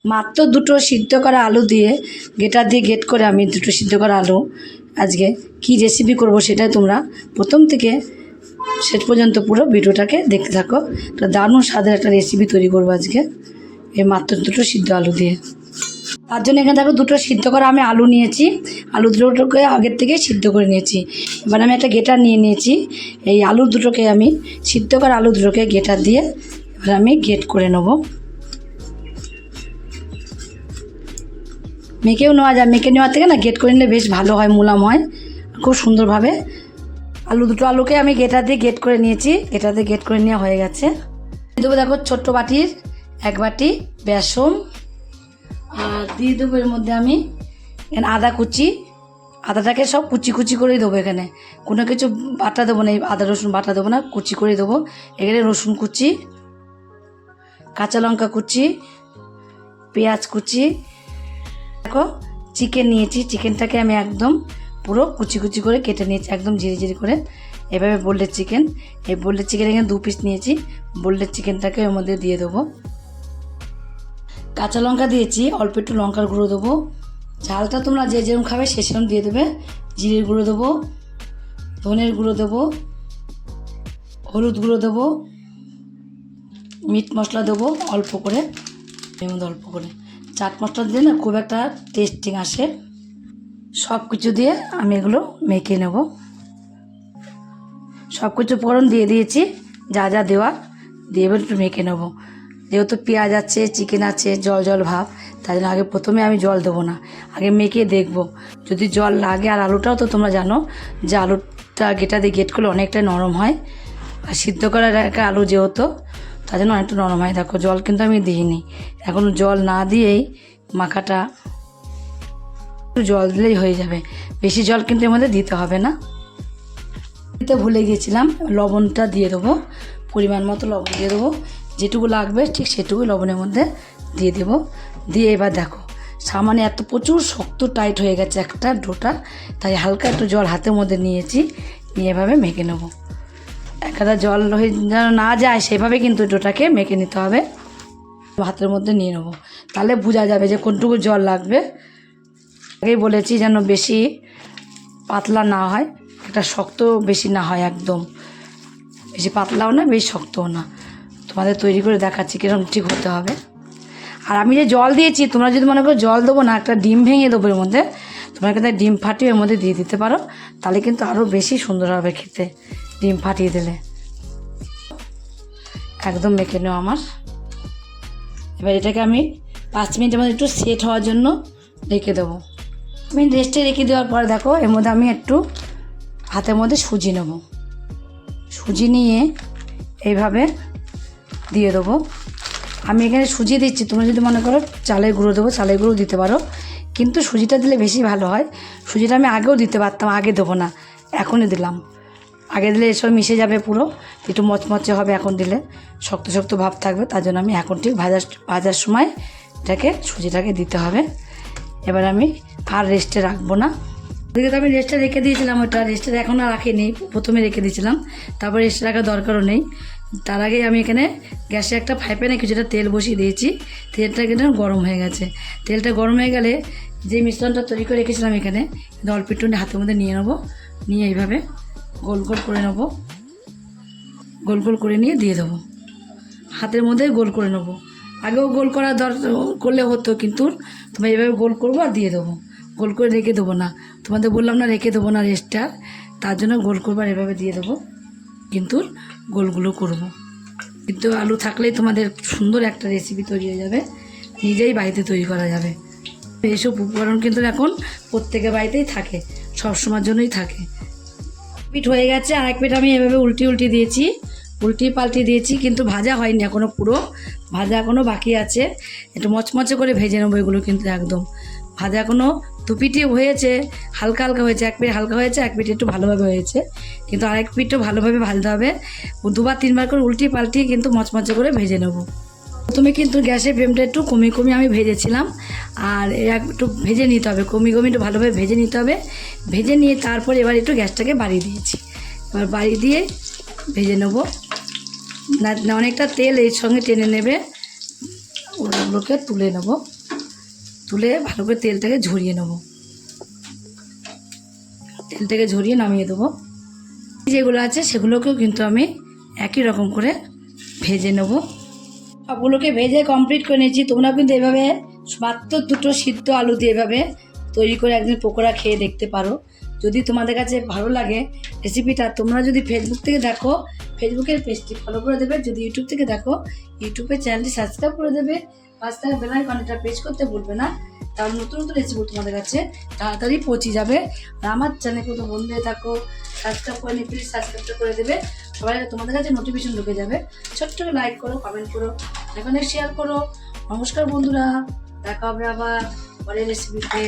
মাত্র দুটো সিদ্ধ করা আলু দিয়ে গেটার দিয়ে গেট করে আমি দুটো সিদ্ধ করা আলু আজকে কি রেসিপি করব সেটাই তোমরা প্রথম থেকে শেষ পর্যন্ত পুরো ভিডিওটাকে দেখতে থাকো। তো দারুণ স্বাদের একটা রেসিপি তৈরি করবো আজকে এই মাত্র দুটো সিদ্ধ আলু দিয়ে। তার জন্য এখানে দেখো দুটো সিদ্ধ করা আমি আলু নিয়েছি, আলু দুটোকে আগের থেকে সিদ্ধ করে নিয়েছি। এবার আমি একটা গেটার নিয়ে নিয়েছি, এই আলু দুটোকে আমি সিদ্ধ করা আলু দুটোকে গেটার দিয়ে এবার আমি গেট করে নেবো। মেখেও নেওয়া যায়, মেখে নেওয়ার থেকে না গেট করে নিলে বেশ ভালো হয়, মুলাম হয় খুব সুন্দরভাবে। দুটো আলুকে আমি গেটার দিয়ে গেট করে নিয়েছি, গেটার দিয়ে গেট করে নেওয়া হয়ে গেছে। দেবো দেখো ছোট্ট বাটির 1 বাটি বেসন, আর দিয়ে দেবো এর মধ্যে আমি এখানে আদা কুচি, আদাটাকে সব কুচি কুচি করেই দেবো, এখানে কোনো কিছু বাটা দেবো না, এই আদা রসুন বাটা দেবো না, কুচি করে দেবো। এখানে রসুন কুচি, কাঁচা লঙ্কা কুচি, পেঁয়াজ কুচি। দেখো চিকেন নিয়েছি, চিকেনটাকে আমি একদম পুরো কুচি কুচি করে কেটে নিয়েছি, একদম ঝিরি ঝিরি করে। এভাবে বোল্ডের চিকেন, এই বোল্ডের চিকেন এখানে 2 পিস নিয়েছি, বোল্ডের চিকেনটাকে এর মধ্যে দিয়ে দেবো। কাঁচা লঙ্কা দিয়েছি, অল্প একটু লঙ্কার গুঁড়ো দেবো, ঝালটা তোমরা যে যেরকম খাবে সে সেরকম দিয়ে দেবে। জিরের গুঁড়ো দেবো, ধনের গুঁড়ো দেবো, হলুদ গুঁড়ো দেবো, মিট মশলা দেবো অল্প করে, এর মধ্যে অল্প করে। চাট মশলা দিয়ে না খুব একটা টেস্টিং আসে। সব কিছু দিয়ে আমি এগুলো মেখে নেব। সব কিছু ফোড়ন দিয়ে দিয়েছি, যা যা দেওয়ার দিয়ে এবার একটু মেখে নেব। যেহেতু পেঁয়াজ আছে, চিকেন আছে, জল জল ভাব, তাই জন্য আগে প্রথমে আমি জল দেবো না, আগে মেখে দেখব যদি জল লাগে। আর আলুটাও তো তোমরা জানো যে আলুটা গেটা দিয়ে গেট করলে অনেকটা নরম হয়, আর সিদ্ধ করার একটা আলু যেহেতু তার জন্য অনেকটা নরম হয়। দেখো জল কিন্তু আমি দিইনি, এখন জল না দিয়েই মাখাটা একটু জল দিলেই হয়ে যাবে, বেশি জল কিন্তু এর মধ্যে দিতে হবে না। দিতে ভুলে গিয়েছিলাম, লবণটা দিয়ে দেবো, পরিমাণ মতো লবণ দিয়ে দেবো, যেটুকু লাগবে ঠিক সেটুকুই লবণের মধ্যে দিয়ে দেবো। দিয়ে এবার দেখো সামান্য এত প্রচুর শক্ত টাইট হয়ে গেছে একটা ডোটা, তাই হালকা একটু জল হাতের মধ্যে নিয়েছি, নিয়ে এভাবে মেখে নেবো। একটা জল হয়ে যেন না যায় সেভাবে কিন্তু ডোটাকে মেখে নিতে হবে। হাতের মধ্যে নিয়ে নেবো, তাহলে বোঝা যাবে যে কোনটুকু জল লাগবে। আগেই বলেছি যেন বেশি পাতলা না হয়, একটা শক্ত বেশি না হয়, একদম বেশি পাতলাও না বেশি শক্তও না। তোমাদের তৈরি করে দেখাচ্ছি কীরকম ঠিক হতে হবে। আর আমি যে জল দিয়েছি, তোমরা যদি মনে করো জল দেবো না, একটা ডিম ভেঙে দেবো এর মধ্যে, তোমরা কিন্তু ডিম ফাটিয়ে এর মধ্যে দিয়ে দিতে পারো, তাহলে কিন্তু আরও বেশি সুন্দর হবে খেতে, ডিম ফাটিয়ে দিলে। একদম মেখে নেওয়া আমার। এবার এটাকে আমি 5 মিনিটের মধ্যে একটু সেট হওয়ার জন্য রেখে দেবো। আমি রেস্টে রেখে দেওয়ার পরে দেখো এর মধ্যে আমি একটু হাতের মধ্যে সুজি নেব, সুজি নিয়ে এইভাবে দিয়ে দেবো। আমি এখানে সুজি দিচ্ছি, তোমরা যদি মনে করো চালের গুঁড়ো দেবো চালের গুঁড়ো দিতে পারো, কিন্তু সুজিটা দিলে বেশি ভালো হয়। সুজিটা আমি আগেও দিতে পারতাম, আগে দেবো না, এখনই দিলাম। আগে দিলে এসব মিশে যাবে পুরো, একটু মচমচে হবে, এখন দিলে শক্ত শক্ত ভাব থাকবে, তার জন্য আমি এখন ঠিক ভাজার সময় এটাকে সুজিটাকে দিতে হবে। এবার আমি আর রেস্টে রাখবো না। ওদিকে তো আমি রেস্টে রেখে দিয়েছিলাম, ওটা রেস্টে এখন আর রাখিনি, প্রথমে রেখে দিয়েছিলাম, তারপর রেস্টে রাখার দরকারও নেই। তার আগে আমি এখানে গ্যাসে একটা ফ্রাই প্যানে কিছুটা তেল বসিয়ে দিয়েছি, তেলটা কিন্তু গরম হয়ে গেছে। তেলটা গরম হয়ে গেলে যে মিশ্রণটা তৈরি করে রেখেছিলাম এখানে অল্প একটু হাতের মধ্যে নিয়ে নেবো, নিয়ে এইভাবে গোল গোল করে নেবো, গোল গোল করে নিয়ে দিয়ে দেবো, হাতের মধ্যে গোল করে নেবো। আগেও গোল করলে হতো, কিন্তু তোমরা এইভাবে গোল করবো আর দিয়ে দেবো, গোল করে রেখে দেবো না। তোমাদের বললাম না রেখে দেবো না রেস্টটা, তার জন্য গোল করবো আর এভাবে দিয়ে দেবো, কিন্তু গোলগুলো করবো। কিন্তু আলু থাকলেই তোমাদের সুন্দর একটা রেসিপি তৈরি হয়ে যাবে, নিজেই বাড়িতে তৈরি করা যাবে। এইসব উপকরণ কিন্তু এখন প্রত্যেকের বাড়িতেই থাকে, সবসময়ের জন্যই থাকে। পিঠ হয়ে গেছে, আর এক পিঠ আমি এভাবে উল্টি দিয়েছি, পাল্টি দিয়েছি, কিন্তু ভাজা হয়নি এখনও, পুরো ভাজা এখনও বাকি আছে। একটু মচমচে করে ভেজে নেবো এগুলো, কিন্তু একদম ভাজা এখনও 2 পিঠই হয়েছে, হালকা হালকা হয়েছে, এক পিঠ হালকা হয়েছে, এক পিঠ একটু ভালোভাবে হয়েছে, কিন্তু আরেক পিঠও ভালোভাবে ভাজতে হবে। 2বার 3বার করে পাল্টিয়ে কিন্তু মচমচে করে ভেজে নেব। প্রথমে কিন্তু গ্যাসের ফ্লেমটা একটু কমিয়ে আমি ভেজেছিলাম, আর একটু ভেজে নিতে হবে, কমিয়ে একটু ভালোভাবে ভেজে নিতে হবে। ভেজে নিয়ে তারপর এবার একটু গ্যাসটাকে বাড়িয়ে দিয়েছি, এবার বাড়িয়ে দিয়ে ভেজে নেব। না অনেকটা তেল এর সঙ্গে টেনে নেবে, ওগুলোকে তুলে নেব, তুলে ভালো করে তেলটাকে ঝরিয়ে নেব, তেলটাকে ঝরিয়ে নামিয়ে দেবো। যেগুলো আছে সেগুলোকেও কিন্তু আমি একই রকম করে ভেজে নেব। সবগুলোকে ভেজে কমপ্লিট করে নিয়েছি। তোমরা কিন্তু এভাবে মাত্র 2টো সিদ্ধ আলু দিয়ে এভাবে তৈরি করে একদিন পকোড়া খেয়ে দেখতে পারো। যদি তোমাদের কাছে ভালো লাগে রেসিপিটা, তোমরা যদি ফেসবুক থেকে দেখো ফেসবুকের পেজটি ফলো করে দেবে, যদি ইউটিউব থেকে দেখো ইউটিউবের চ্যানেলটি সাবস্ক্রাইব করে দেবে, পাশে থাকা বেল আইকনটা প্রেস করতে ভুলবে না, তাহলে নতুন নতুন রেসিপি তোমাদের কাছে তাড়াতাড়ি পৌঁছে যাবে। আর আমার চ্যানেলে কোনো বন্ধু হয়ে থাকো সাবস্ক্রাইব করে নিয়ে প্লিজ সাবস্ক্রাইবটা করে দেবে, সবাই তোমাদের কাছে নোটিফিকেশন ঢুকে যাবে। ছোট্ট করে লাইক করো, কমেন্ট করো, এখানে শেয়ার করো। নমস্কার বন্ধুরা, দেখা হবে আবার পরের রেসিপিতে।